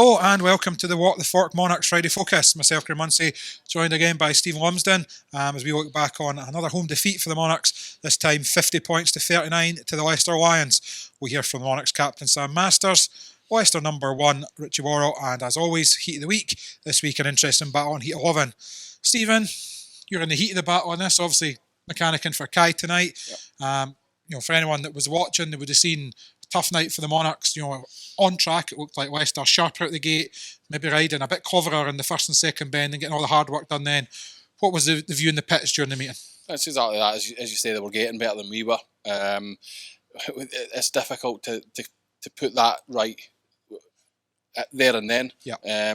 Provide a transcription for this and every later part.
Hello and welcome to the Walk the Fork Monarchs Friday Focus. Myself, Graham Muncie, joined again by Steven Lumsden as we look back on another home defeat for the Monarchs, this time 50 points to 39 to the Leicester Lions. We'll hear from the Monarchs captain Sam Masters, Leicester number 1 Richie Worrell, and as always, Heat of the Week. This week an interesting battle on Heat 11. Steven, you're in the heat of the battle on this, obviously mechanicking for Kai tonight. Yep. For anyone that was watching, they would have seen tough night for the Monarchs. On track, it looked like Leicester sharp out the gate, maybe riding a bit cleverer in the first and second bend and getting all the hard work done then. What was the view in the pitch during the meeting? It's exactly that. As you say, they were getting better than we were. It's difficult to put that right there and then. Yeah.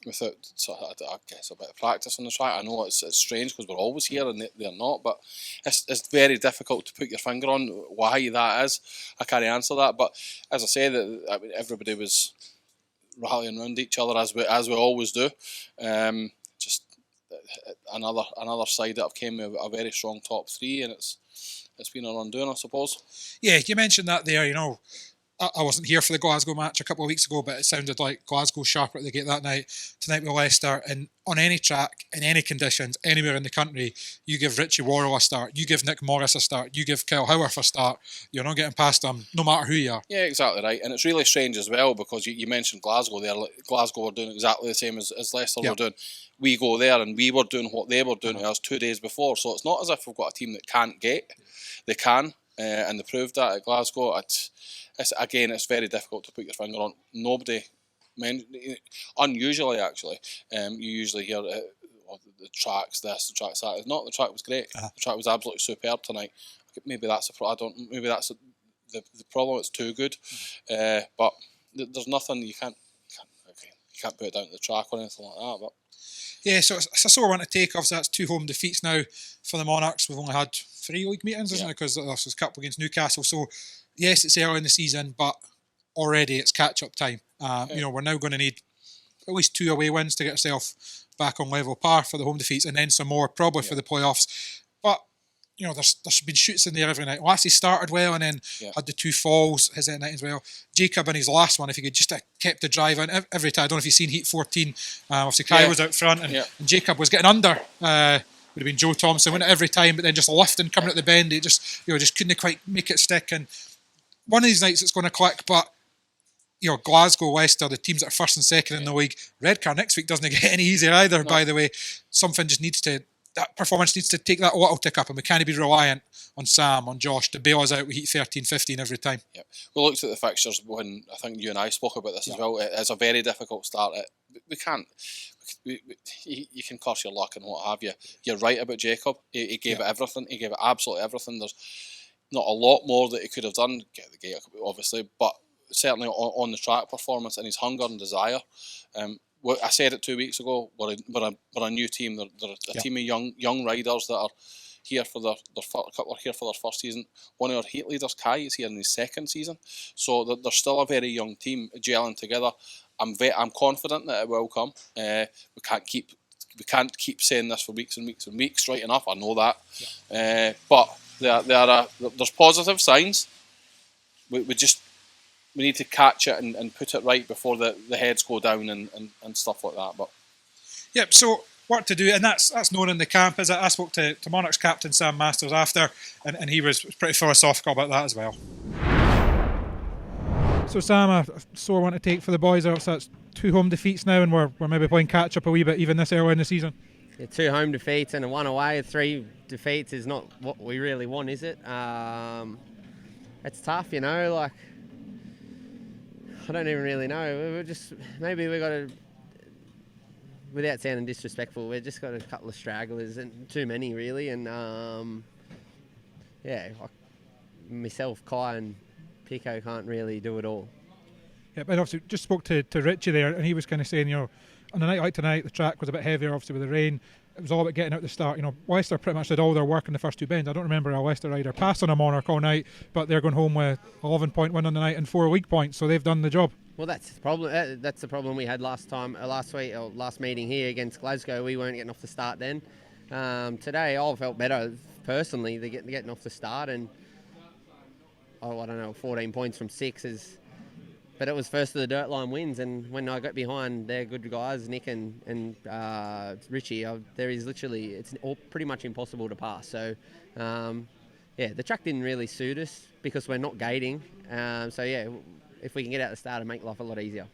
Without, I guess, a bit of practice on the track. I know it's strange because we're always here and they're not, but it's very difficult to put your finger on why that is. I can't answer that, but as I say, everybody was rallying around each other as we always do. Just another side that have came with a very strong top three, and it's been a undoing, I suppose. Yeah, you mentioned that there. I wasn't here for the Glasgow match a couple of weeks ago, but it sounded like Glasgow sharper at the gate that night. Tonight with Leicester, and on any track, in any conditions, anywhere in the country, you give Richie Worrell a start, you give Nick Morris a start, you give Kyle Howarth a start, you're not getting past them, no matter who you are. Yeah, exactly right. And it's really strange as well, because you mentioned Glasgow there. Glasgow were doing exactly the same as Leicester were doing. We go there and we were doing what they were doing to us 2 days before. So it's not as if we've got a team that can't get. They can, and they proved that at Glasgow. It's very difficult to put your finger on. Nobody, unusually actually, you usually hear the track's this, the track's that. It's not. The track was great. The track was absolutely superb tonight. Maybe that's maybe that's the problem. It's too good, but there's nothing you can't put it down to the track or anything like that. But yeah, so it's a sore one to take. Obviously, that's 2 home defeats now for the Monarchs. We've only had 3 league meetings, isn't it? Because there was a couple against Newcastle. So yes, it's early in the season, but already it's catch-up time. We're now going to need at least 2 away wins to get ourselves back on level par for the home defeats, and then some more probably for the playoffs. But there's been shoots in there every night. Lassie started well and then had the 2 falls his night as well. Jacob in his last one, if he could just have kept the drive on every time. I don't know if you've seen Heat 14. Obviously Kai was out front and Jacob was getting under. Would have been Joe Thompson, wouldn't it, every time, but then just lifting, coming at the bend, he just couldn't quite make it stick. And one of these nights it's going to click, but Glasgow, Leicester, the teams that are first and second in the league, Redcar next week doesn't get any easier either, by the way. That performance needs to take that little tick up, and we can't be reliant on Sam, on Josh, to bail us out with Heat 13, 15 every time. Yeah. We looked at the fixtures when I think you and I spoke about this as well. It's a very difficult start. We can't. You can curse your luck and what have you. You're right about Jacob. He gave it everything. He gave it absolutely everything. There's not a lot more that he could have done. Get the gate, obviously, but certainly on the track performance and his hunger and desire. I said it 2 weeks ago. We're a new team. They're a team of young riders that are here for a couple are here for their first season. One of our Heat leaders, Kai, is here in his second season. So they're still a very young team gelling together. I'm confident that it will come. We can't keep saying this for weeks and weeks and weeks. Right enough, I know that. But there's positive signs. We need to catch it and put it right before the heads go down and stuff like that. But so work to do, and that's known in the camp. As I spoke to Monarchs captain Sam Masters after, and he was pretty philosophical about that as well. So Sam, a sore one to take for the boys. So that's 2 home defeats now, and we're maybe playing catch up a wee bit even this early in the season. Yeah, 2 home defeats and 1 away. 3 defeats is not what we really want, is it? It's tough, like. I don't even really know. Maybe we got to, without sounding disrespectful, we've just got a couple of stragglers and too many really. And myself, Kai, and Pico can't really do it all. Yeah, but obviously just spoke to Richie there, and he was kind of saying, on a night like tonight, the track was a bit heavier, obviously with the rain. It was all about getting out the start. Leicester pretty much did all their work in the first 2 bends. I don't remember a Leicester rider pass on a Monarch all night, but they're going home with 11-point win on the night and 4 weak points, so they've done the job. Well, that's the problem. That's the problem we had last meeting here against Glasgow. We weren't getting off the start then. Today, I felt better personally. They're getting off the start, and I don't know, 14 points from 6 is but it was first to the dirt line wins, and when I got behind their good guys, Nick and Richie, there is literally, it's all pretty much impossible to pass. So, the track didn't really suit us because we're not gating. If we can get out the start and make life a lot easier.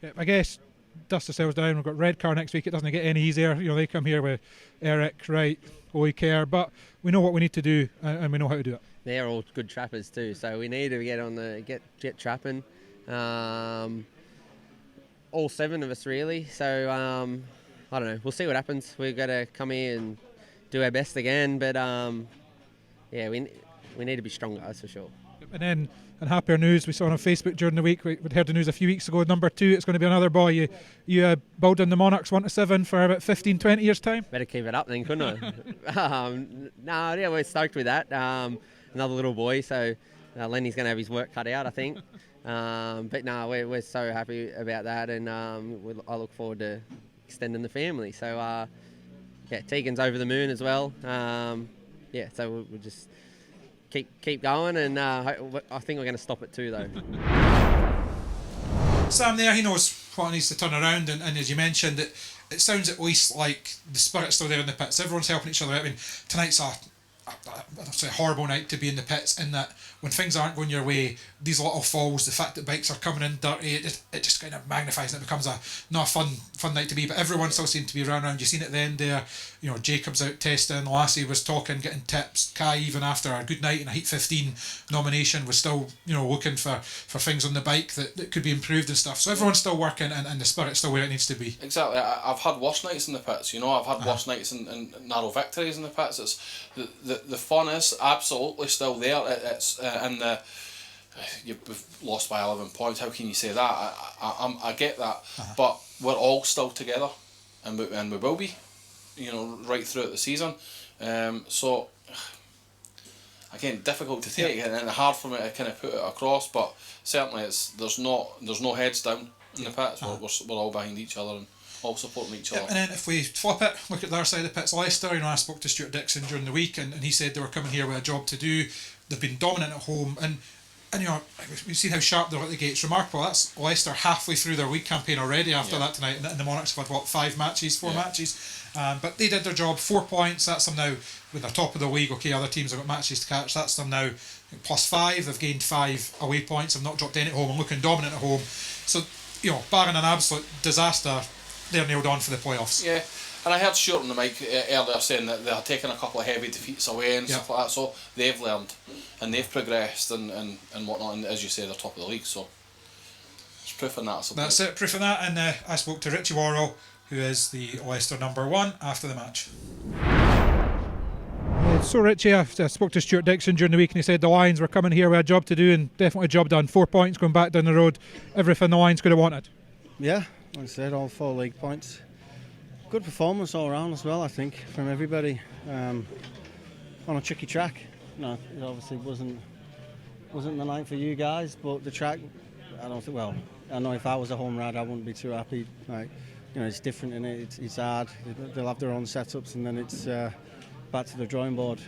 Yeah, I guess dust ourselves down. We've got Redcar next week. It doesn't get any easier. They come here with Eric, Wright, Oiker, but we know what we need to do and we know how to do it. They're all good trappers too, so we need to get trapping. All 7 of us really. So I don't know. We'll see what happens. We've got to come here and do our best again, but we need to be stronger, that's for sure. And then, in happier news, we saw on Facebook during the week, we'd heard the news a few weeks ago, number 2, it's going to be another boy. You building the Monarchs 1-7 for about 15, 20 years' time? Better keep it up then, couldn't I? We're stoked with that. Another little boy, so Lenny's going to have his work cut out, I think. We're so happy about that, and I look forward to extending the family. So, Tegan's over the moon as well. So we'll just keep going, and I think we're going to stop it too, though. Sam there, he knows what needs to turn around, and as you mentioned, it sounds at least like the spirit's still there in the pits. Everyone's helping each other out. I mean, tonight's a horrible night to be in the pits, in that when things aren't going your way, these little falls, the fact that bikes are coming in dirty, it just kind of magnifies and it becomes not a fun night to be. But everyone still seemed to be around. You've seen at the end there, Jacob's out testing, Lassie was talking, getting tips, Kai, even after a good night in a Heat 15 nomination, was still looking for things on the bike that could be improved and stuff. So everyone's still working, and the spirit's still where it needs to be. Exactly. I've had worse nights in the pits. I've had worse nights and narrow victories in the pits. It's the fun is absolutely still there. It's you've lost by 11 points. How can you say that? I get that, but we're all still together, and we will be, right throughout the season. So again, difficult to take, and hard for me to kind of put it across. But certainly, there's no heads down in the pits. We're all behind each other and all supporting each other. And then if we flip it, look at the other side of the pits, Leicester. I spoke to Stuart Dixon during the week, and he said they were coming here with a job to do. They've been dominant at home, and we've seen how sharp they're at the gates. Remarkable. That's Leicester halfway through their league campaign already after that tonight, and the Monarchs have had 4 matches. But they did their job. 4 points. That's them now with the top of the league. Okay, other teams have got matches to catch. That's them now +5. They've gained 5 away points. Have not dropped any at home and looking dominant at home. So barring an absolute disaster, they're nailed on for the playoffs. Yeah, and I heard Stuart on the mic earlier saying that they're taking a couple of heavy defeats away and stuff like that, so they've learned and they've progressed and whatnot, and as you say, they're top of the league, so it's proof of that. That's it, proof of that. And I spoke to Richie Worrell, who is the Leicester number 1, after the match. So Richie, I spoke to Stuart Dixon during the week, and he said the Lions were coming here with a job to do, and definitely a job done. 4 points going back down the road, everything the Lions could have wanted. Yeah, like I said, all 4 league points. Good performance all round as well, I think, from everybody. On a tricky track. It obviously wasn't the night for you guys, but the track, I know if I was a home ride, I wouldn't be too happy. It's different in it. It's hard. They'll have their own setups, and then it's back to the drawing board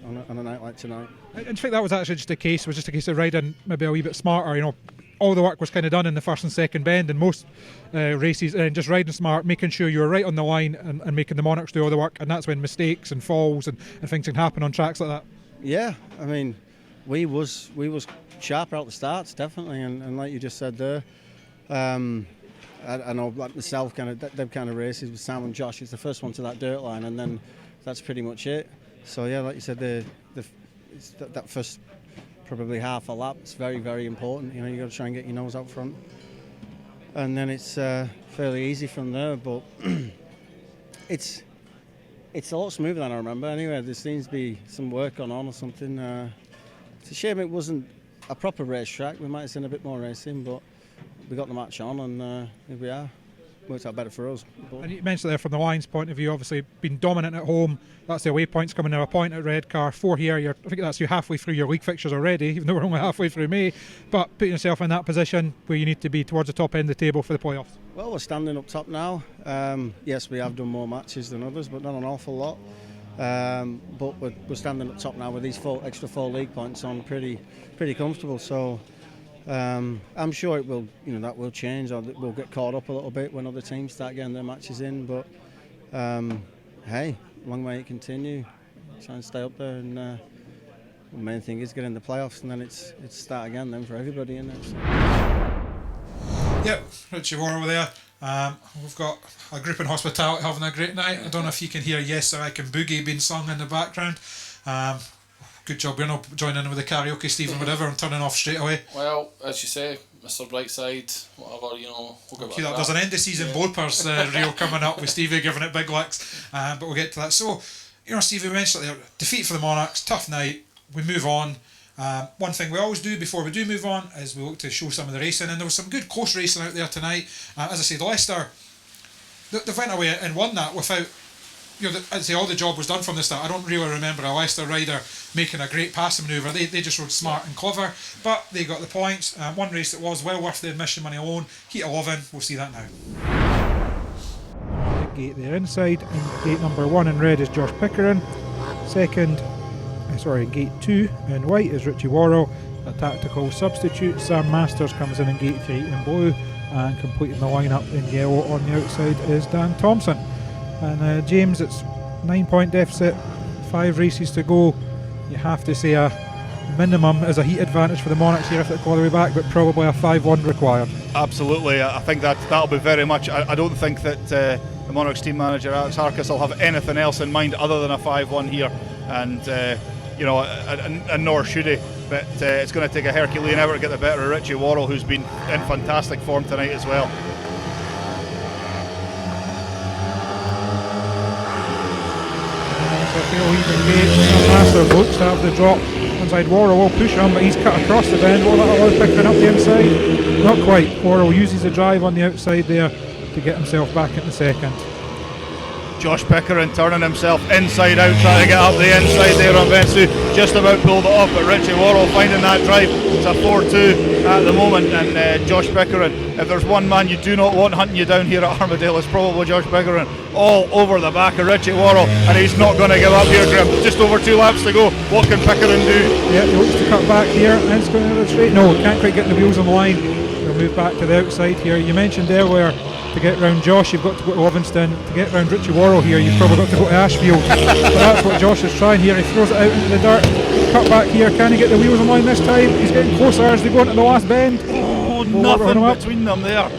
on a night like tonight. I think that was actually just a case of riding maybe a wee bit smarter. All the work was kind of done in the first and second bend in most races, and just riding smart, making sure you were right on the line and making the Monarchs do all the work, and that's when mistakes and falls and things can happen on tracks like that. Yeah, I mean, we was sharper out the starts, definitely, and like you just said there, I know like myself, them kind of races with Sam and Josh, it's the first one to that dirt line, and then that's pretty much it. So yeah, like you said, that first probably half a lap, it's very, very important. You got to try and get your nose out front, and then it's fairly easy from there. But it's a lot smoother than I remember. Anyway, there seems to be some work going on or something. It's a shame it wasn't a proper racetrack. We might have seen a bit more racing, but we got the match on, and here we are. Worked out better for us. And you mentioned there from the Lions' point of view, obviously been dominant at home. That's the away points coming now. A point at Redcar, 4 here. I think that's you halfway through your league fixtures already, even though we're only halfway through May. But putting yourself in that position where you need to be towards the top end of the table for the playoffs. Well, we're standing up top now. Yes, we have done more matches than others, but not an awful lot. But we're standing up top now with these extra 4 league points on, pretty comfortable. So I'm sure it will, that will change, or we'll get caught up a little bit when other teams start getting their matches in. But hey, long way to continue. Try and stay up there, and the main thing is get in the playoffs, and then it's start again then for everybody in it. So. Yep, Richie Worrell there. We've got a group in hospitality having a great night. I don't know if you can hear "Yes Sir I Can Boogie" being sung in the background. Good job we're not joining in with the karaoke, Stephen, whatever, and turning off straight away. Well, as you say, Mr. Brightside, whatever, we'll give it a crack. There's an end of season blopers reel coming up with Stevie giving it big licks, but we'll get to that. So, Stevie, we mentioned there, defeat for the Monarchs, tough night, we move on. One thing we always do before we do move on is we look to show some of the racing, and there was some good close racing out there tonight. As I said, Leicester, they went away and won that without, I'd say all the job was done from the start. I don't really remember a Leicester rider making a great passing manoeuvre. They just rode smart and clever, but they got the points. One race that was well worth the admission money alone. Heat 11, we'll see that now. Gate there inside, and gate number 1 in red is Josh Pickering. Gate 2 in white is Richie Worrell, a tactical substitute. Sam Masters comes in gate 3 in blue, and completing the lineup in yellow on the outside is Dan Thompson. And James, it's 9-point deficit, 5 races to go. You have to say a minimum is a heat advantage for the Monarchs here if they go all the way back, but probably a 5-1 required. Absolutely, I think that'll be very much. I don't think that the Monarchs team manager Alex Harkis will have anything else in mind other than a 5-1 here, and and nor should he. But it's going to take a Herculean effort to get the better of Richie Worrell, who's been in fantastic form tonight as well. Masters looks to have the drop inside. Worrell will push him, but he's cut across the bend. Will that allow Pickering up the inside? Not quite. Worrell uses the drive on the outside there to get himself back in the second. Josh Pickering turning himself inside out, trying to get up the inside there on Bensu. Just about pulled it off, but Richie Worrell finding that drive. It's a 4-2 at the moment, and Josh Pickering, if there's one man you do not want hunting you down here at Armadale, it's probably Josh Pickering. All over the back of Richie Worrell, and he's not going to give up here, Grim. Just over 2 laps to go. What can Pickering do? Yeah, he looks to cut back here, and it's going to the straight. No, can't quite get the wheels on the line. We'll move back to the outside here. You mentioned earlier, to get round Josh, you've got to go to Livingston. To get round Richie Worrell here, you've probably got to go to Ashfield. But that's what Josh is trying here. He throws it out into the dirt. Cut back here. Can he get the wheels on line this time? He's getting closer as they go into the last bend. Oh, nothing between them there.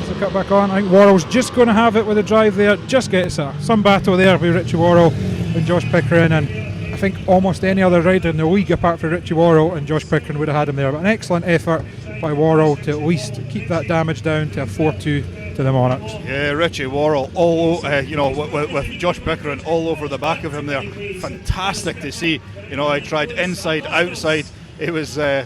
So cut back on. I think Worrell's just going to have it with a drive there. Just gets some battle there with Richie Worrell and Josh Pickering, and I think almost any other rider in the league apart from Richie Worrell and Josh Pickering would have had him there. But an excellent effort by Worrell to at least keep that damage down to a 4-2 to the Monarchs. Yeah, Richie Worrell, with Josh Pickering all over the back of him there. Fantastic to see. I tried inside, outside. It was trying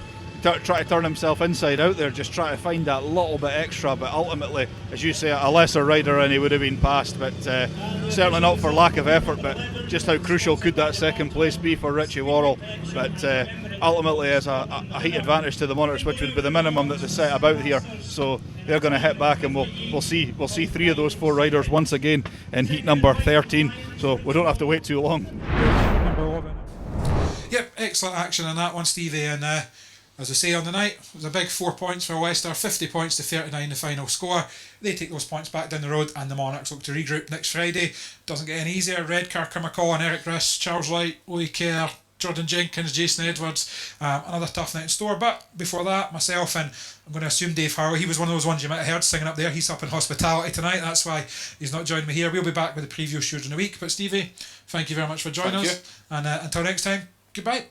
to turn himself inside out there, just trying to find that little bit extra. But ultimately, as you say, a lesser rider and he would have been passed. But certainly not for lack of effort. But just how crucial could that second place be for Richie Worrell? But ultimately, as a heat advantage to the Monarchs, which would be the minimum that they set about here. So they're going to hit back, and we'll see 3 of those 4 riders once again in heat number 13. So we don't have to wait too long. Number 11. Yep, excellent action on that one, Stevie, and as I say on the night, it was a big 4 points for Leicester, 50 points to 39 the final score. They take those points back down the road, and the Monarchs look to regroup next Friday. Doesn't get any easier. Redcar, McCall, Eric Riss, Charles Wright, Louis Kerr, Jordan Jenkins, Jason Edwards, another tough night in store. But before that, myself and I'm going to assume Dave Harlow, he was one of those ones you might have heard singing up there. He's up in hospitality tonight, that's why he's not joining me here. We'll be back with the preview show during the week. But Stevie, thank you very much for joining us, and until next time, goodbye.